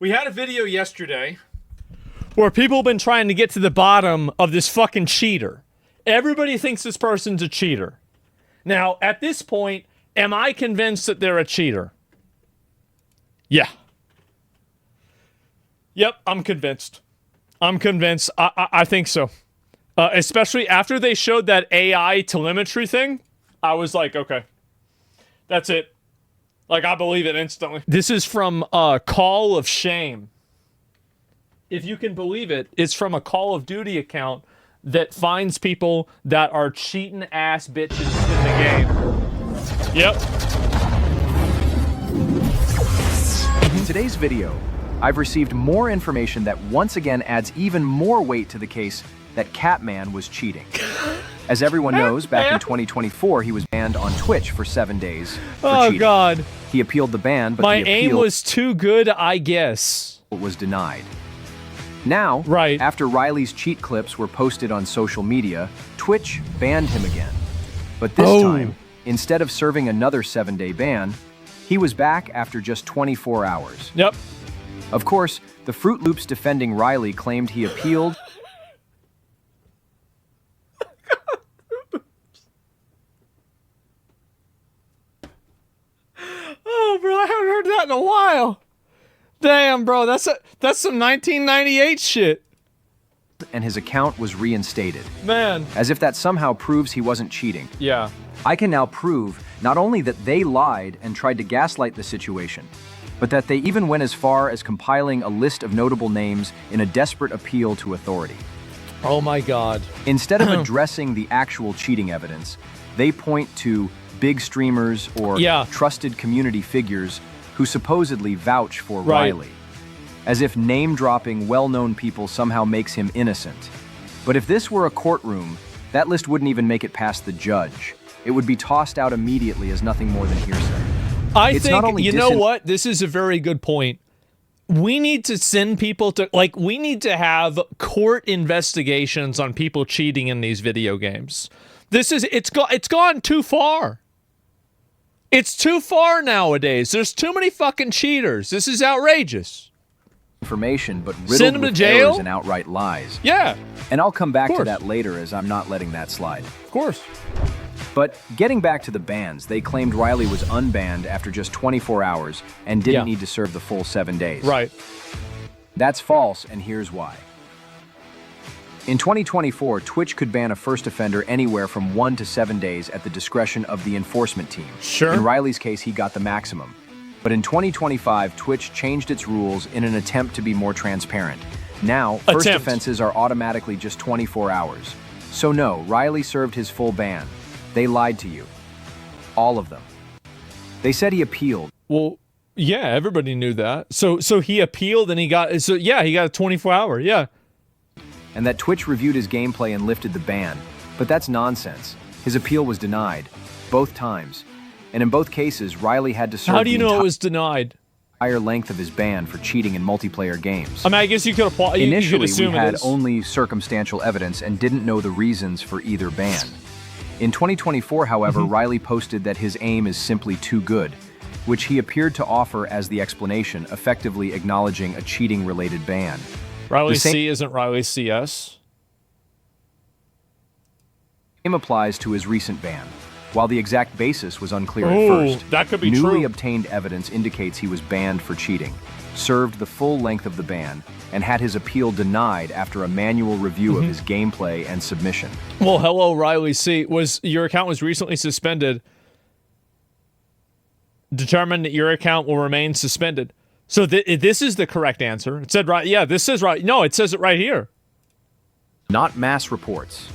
We had a video yesterday where people have been trying to get to the bottom of this fucking cheater. Everybody thinks this person's a cheater. Now, at this point, am I convinced that they're a cheater? Yeah. Yep, I'm convinced. I'm convinced. I think so. Especially after they showed that AI telemetry thing, I was like, okay, that's it. Like, I believe it instantly. This is from Call of Shame. If you can believe it, it's from a Call of Duty account that finds people that are cheating ass bitches in the game. Yep. In today's video, I've received more information that once again adds even more weight to the case that Catman was cheating. As everyone knows, back in 2024, he was banned on Twitch for 7 days for cheating. Oh, God. He appealed the ban, but my the appeal aim was too good, I guess. Was denied. Now, right after Riley's cheat clips were posted on social media, Twitch banned him again. But this time, instead of serving another 7-day ban, he was back after just 24 hours. Yep. Of course, the Fruit Loops defending Riley claimed he appealed. Oh, bro, I haven't heard that in a while. Damn, bro, that's some 1998 shit. And his account was reinstated. Man. As if that somehow proves he wasn't cheating. Yeah. I can now prove not only that they lied and tried to gaslight the situation, but that they even went as far as compiling a list of notable names in a desperate appeal to authority. Oh my God. Instead of addressing the actual cheating evidence, they point to big streamers or trusted community figures who supposedly vouch for Riley, as if name-dropping well-known people somehow makes him innocent. But if this were a courtroom, that list wouldn't even make it past the judge. It would be tossed out immediately as nothing more than hearsay. I think, you know what? This is a very good point. We need to send people to, like, we need to have court investigations on people cheating in these video games. It's gone too far. It's too far nowadays. There's too many fucking cheaters. This is outrageous. Information, but riddled with errors and outright lies. Yeah. And I'll come back to that later, as I'm not letting that slide. Of course. But getting back to the bans, they claimed Riley was unbanned after just 24 hours and didn't need to serve the full 7 days. Right. That's false, and here's why. In 2024, Twitch could ban a first offender anywhere from 1 to 7 days at the discretion of the enforcement team. Sure. In Riley's case, he got the maximum. But in 2025, Twitch changed its rules in an attempt to be more transparent. Now, first offenses are automatically just 24 hours. So no, Riley served his full ban. They lied to you. All of them. They said he appealed. Well, yeah, everybody knew that. So he appealed and he got a 24-hour, yeah. And that Twitch reviewed his gameplay and lifted the ban. But that's nonsense. His appeal was denied. Both times. And in both cases, Riley had to serve How do you know it was denied? Entire length of his ban for cheating in multiplayer games. I mean, I guess you could apply. Initially, we had only circumstantial evidence and didn't know the reasons for either ban. In 2024, however, Riley posted that his aim is simply too good, which he appeared to offer as the explanation, effectively acknowledging a cheating-related ban. Riley C isn't Riley CS. Same applies to his recent ban. While the exact basis was unclear at first, that could be newly obtained evidence indicates he was banned for cheating, served the full length of the ban, and had his appeal denied after a manual review of his gameplay and submission. Well, hello, Riley C. Your account was recently suspended. Determined that your account will remain suspended. So this is the correct answer. It said right. Yeah, this says right. No, it says it right here. Not mass reports.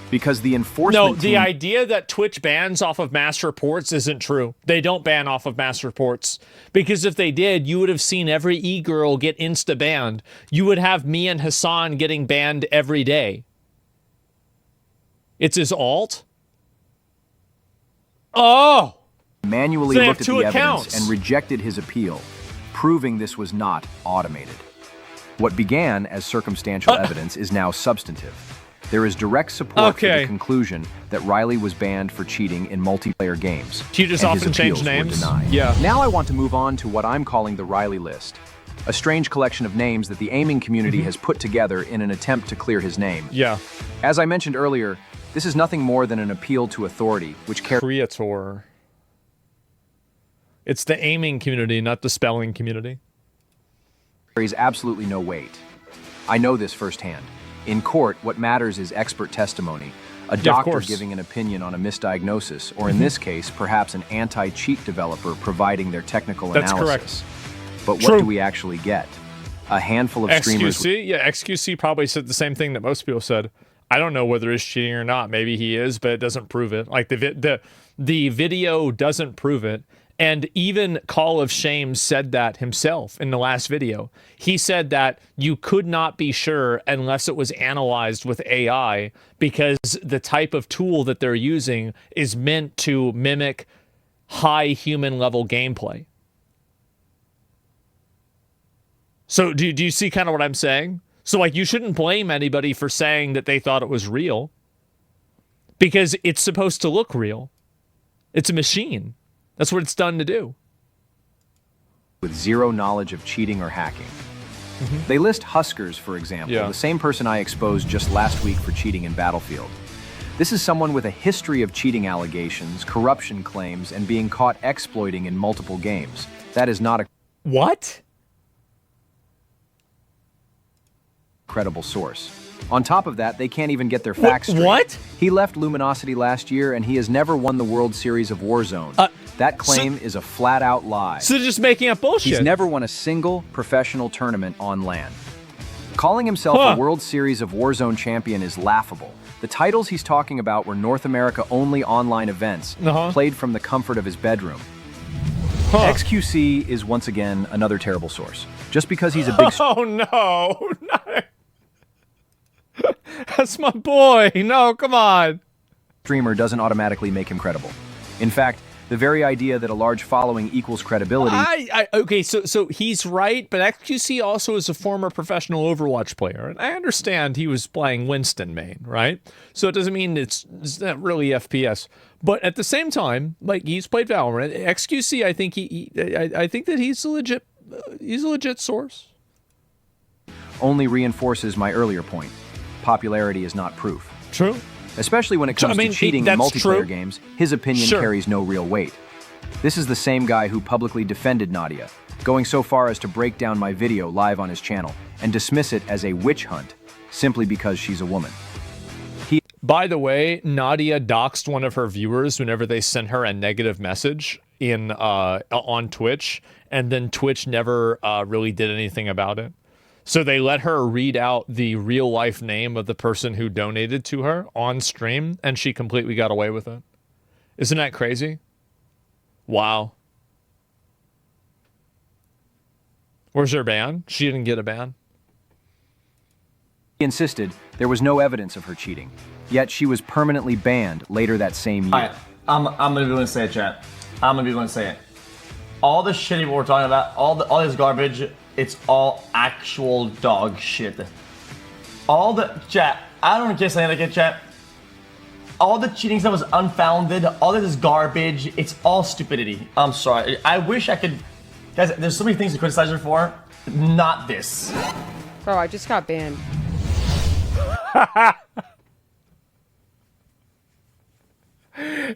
Because the enforcement the idea that Twitch bans off of mass reports isn't true. They don't ban off of mass reports. Because if they did, you would have seen every e-girl get insta-banned. You would have me and Hassan getting banned every day. It's his alt? Oh! Manually looked at the evidence and rejected his appeal, proving this was not automated. What began as circumstantial evidence is now substantive. There is direct support for the conclusion that Riley was banned for cheating in multiplayer games. Cheaters often change names. Yeah. Now I want to move on to what I'm calling the Riley list. a strange collection of names that the aiming community has put together in an attempt to clear his name. Yeah. As I mentioned earlier, this is nothing more than an appeal to authority, which Creator. It's the aiming community, not the spelling community. Carries absolutely no weight. I know this firsthand. In court, what matters is expert testimony, a doctor giving an opinion on a misdiagnosis, or in this case, perhaps an anti-cheat developer providing their technical analysis. Correct. But what do we actually get? A handful of streamers... XQC? Yeah, XQC probably said the same thing that most people said. I don't know whether he's cheating or not. Maybe he is, but it doesn't prove it. Like, the video doesn't prove it. And even Call of Shame said that himself in the last video. He said that you could not be sure unless it was analyzed with AI, because the type of tool that they're using is meant to mimic high human level gameplay. So do you see kind of what I'm saying? So, like, you shouldn't blame anybody for saying that they thought it was real, because it's supposed to look real. It's a machine. That's what it's done to do. With zero knowledge of cheating or hacking. They list Huskers, for example, the same person I exposed just last week for cheating in Battlefield. This is someone with a history of cheating allegations, corruption claims, and being caught exploiting in multiple games. That is not a... What? Credible source. On top of that, they can't even get their facts straight. What? He left Luminosity last year, and he has never won the World Series of Warzone. That claim is a flat-out lie. So they're just making up bullshit. He's never won a single professional tournament on LAN. Calling himself a World Series of Warzone champion is laughable. The titles he's talking about were North America-only online events, played from the comfort of his bedroom. XQC is, once again, another terrible source. Just because he's a big... Oh, no. That's my boy. No, come on. Streamer doesn't automatically make him credible. In fact, the very idea that a large following equals credibility... Okay, so he's right, but XQC also is a former professional Overwatch player, and I understand he was playing Winston main, right? So it doesn't mean it's not really FPS. But at the same time, like, he's played Valorant. XQC, I think I think that he's a legit source. Only reinforces my earlier point. Popularity is not proof. True. Especially when it comes to cheating in multiplayer games, his opinion carries no real weight. This is the same guy who publicly defended Nadia, going so far as to break down my video live on his channel and dismiss it as a witch hunt, simply because she's a woman. By the way, Nadia doxed one of her viewers whenever they sent her a negative message on Twitch, and then Twitch never really did anything about it. So they let her read out the real-life name of the person who donated to her on stream, and she completely got away with it. Isn't that crazy? Wow. Where's her ban? She didn't get a ban. He insisted there was no evidence of her cheating, yet she was permanently banned later that same year. Alright, I'm gonna be willing to say it, chat. I'm gonna be willing to say it. All the shit people were talking about, all this garbage, it's all actual dog shit. All the chat, I don't care saying like chat. All the cheating stuff was unfounded. All this is garbage. It's all stupidity. I'm sorry. I wish I could. Guys, there's so many things to criticize her for. Not this. Bro, I just got banned.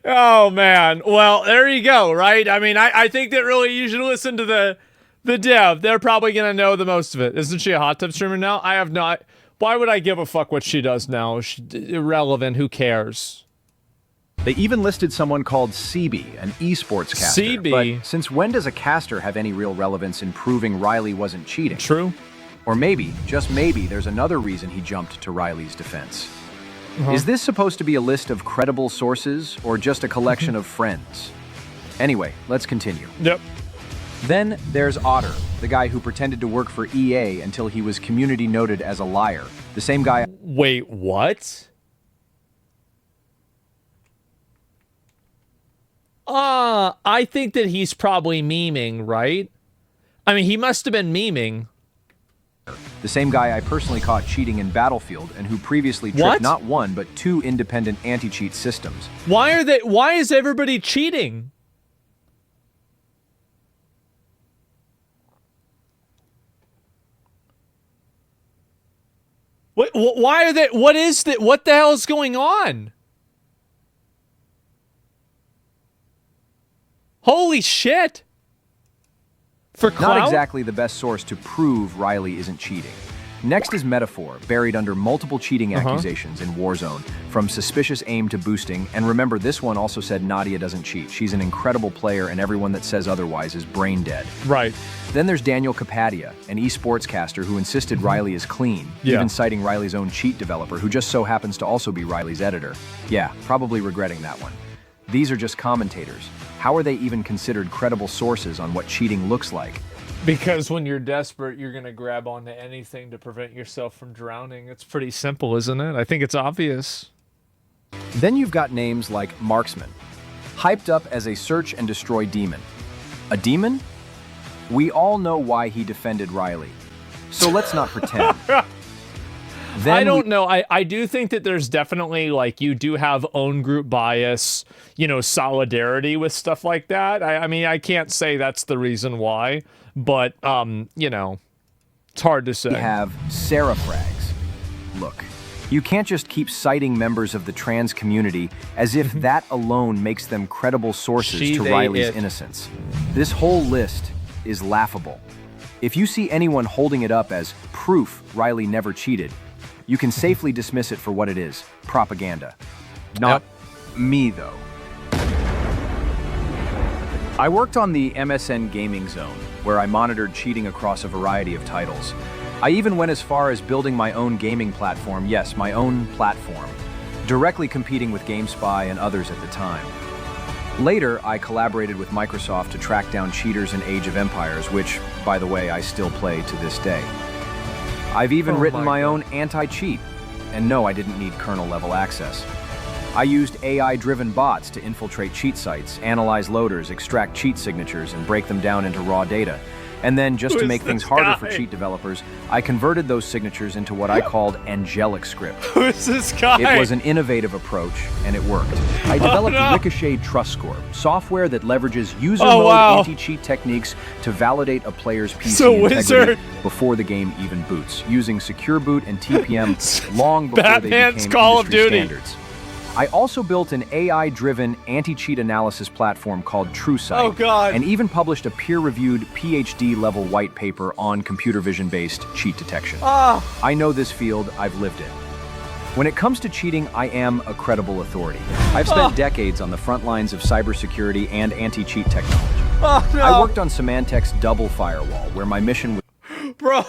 Oh man. Well, there you go, right? I mean, I think that really you should listen to the dev. They're probably gonna know the most of it. Isn't she a hot tub streamer now? I have not. Why would I give a fuck what she does now? Irrelevant. Who cares? They even listed someone called CB, an esports caster. CB. But since when does a caster have any real relevance in proving Riley wasn't cheating? True. Or maybe, just maybe, there's another reason he jumped to Riley's defense. Is this supposed to be a list of credible sources, or just a collection of friends? Anyway, let's continue. Yep. Then there's Otter, the guy who pretended to work for EA until he was community noted as a liar. The same guy... Wait, what? I think that he's probably memeing, right? I mean, he must have been memeing. The same guy I personally caught cheating in Battlefield and who previously tricked not one, but 2 independent anti-cheat systems. Why is everybody cheating? Why are they? What is that? What the hell is going on? Holy shit! For clout? Not exactly the best source to prove Riley isn't cheating. Next is Metaphor, buried under multiple cheating accusations in Warzone, from suspicious aim to boosting. And remember, this one also said Nadia doesn't cheat. She's an incredible player, and everyone that says otherwise is brain dead. Right. Then there's Daniel Kapadia, an esports caster who insisted Riley is clean, even citing Riley's own cheat developer, who just so happens to also be Riley's editor. Yeah, probably regretting that one. These are just commentators. How are they even considered credible sources on what cheating looks like? Because when you're desperate, you're going to grab onto anything to prevent yourself from drowning. It's pretty simple, isn't it? I think it's obvious. Then you've got names like Marksman, hyped up as a search and destroy demon. A demon? We all know why he defended Riley, so let's not pretend. I don't know. I do think that there's definitely, like, you do have own group bias, you know, solidarity with stuff like that. I mean, I can't say that's the reason why, but, you know, it's hard to say. We have Sarah Frags. Look, you can't just keep citing members of the trans community as if that alone makes them credible sources to Riley's innocence. This whole list is laughable. If you see anyone holding it up as proof Riley never cheated, you can safely dismiss it for what it is, propaganda. Not me, though. I worked on the MSN Gaming Zone, where I monitored cheating across a variety of titles. I even went as far as building my own gaming platform, yes, my own platform, directly competing with GameSpy and others at the time. Later, I collaborated with Microsoft to track down cheaters in Age of Empires, which, by the way, I still play to this day. I've even written my own anti-cheat, and no, I didn't need kernel-level access. I used AI-driven bots to infiltrate cheat sites, analyze loaders, extract cheat signatures, and break them down into raw data. And then, just to make things harder for cheat developers, I converted those signatures into what I called angelic script. Who's this guy? It was an innovative approach, and it worked. I developed Ricochet Trust Score, software that leverages user mode anti-cheat techniques to validate a player's PC integrity before the game even boots, using Secure Boot and TPM long before they became Call of Duty standards. I also built an AI-driven anti-cheat analysis platform called TrueSight, and even published a peer-reviewed PhD-level white paper on computer vision-based cheat detection. I know this field, I've lived it. When it comes to cheating, I am a credible authority. I've spent decades on the front lines of cybersecurity and anti-cheat technology. I worked on Symantec's double firewall, where my mission was... Bro...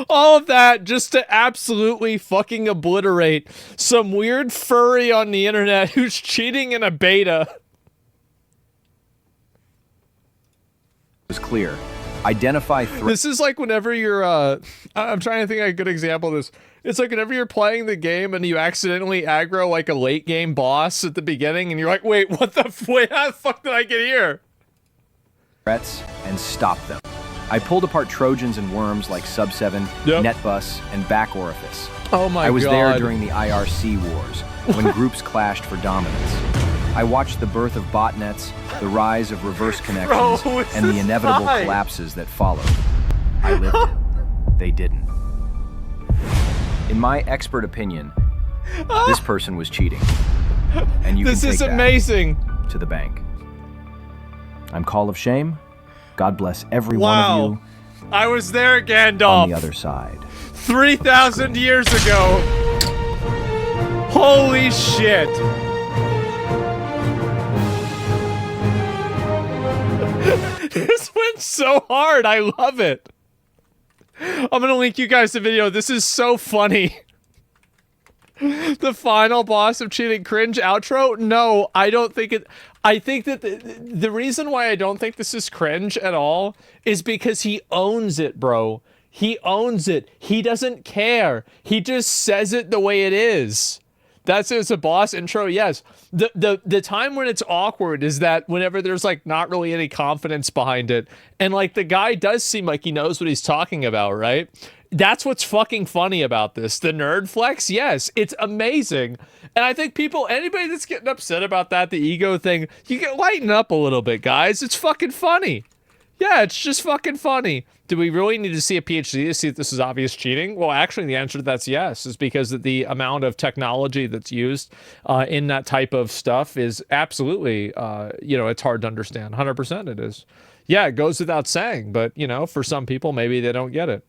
all of that just to absolutely fucking obliterate some weird furry on the internet who's cheating in a beta. Was clear. Identify This is like whenever you're, I'm trying to think of a good example of this. It's like whenever you're playing the game and you accidentally aggro like a late game boss at the beginning and you're like, wait, what the, how the fuck did I get here? Threats and stop them. I pulled apart Trojans and worms like Sub7, NetBus, and Back Orifice. Oh my god. I was there during the IRC wars, when groups clashed for dominance. I watched the birth of botnets, the rise of reverse connections, and the inevitable collapses that followed. I lived it. They didn't. In my expert opinion, this person was cheating. And you can take that amazing. To the bank. I'm Call of Shame. God bless every one of you. I was there, Gandalf. On the other side. 3,000 years ago. Holy shit. This went so hard. I love it. I'm going to link you guys the video. This is so funny. The final boss of cheating cringe outro? No, I don't think it... I think that the reason why I don't think this is cringe at all is because he owns it, bro. He owns it. He doesn't care. He just says it the way it is. That's it's a boss intro, yes. The time when it's awkward is that whenever there's like not really any confidence behind it, and like the guy does seem like he knows what he's talking about, right? That's what's fucking funny about this. The nerd flex, yes, it's amazing. And I think anybody that's getting upset about that, the ego thing, you get lighten up a little bit, guys. It's fucking funny. Yeah, it's just fucking funny. Do we really need to see a PhD to see if this is obvious cheating? Well, actually, the answer to that's yes, is because the amount of technology that's used in that type of stuff is absolutely, it's hard to understand. 100% it is. Yeah, it goes without saying, but, for some people, maybe they don't get it.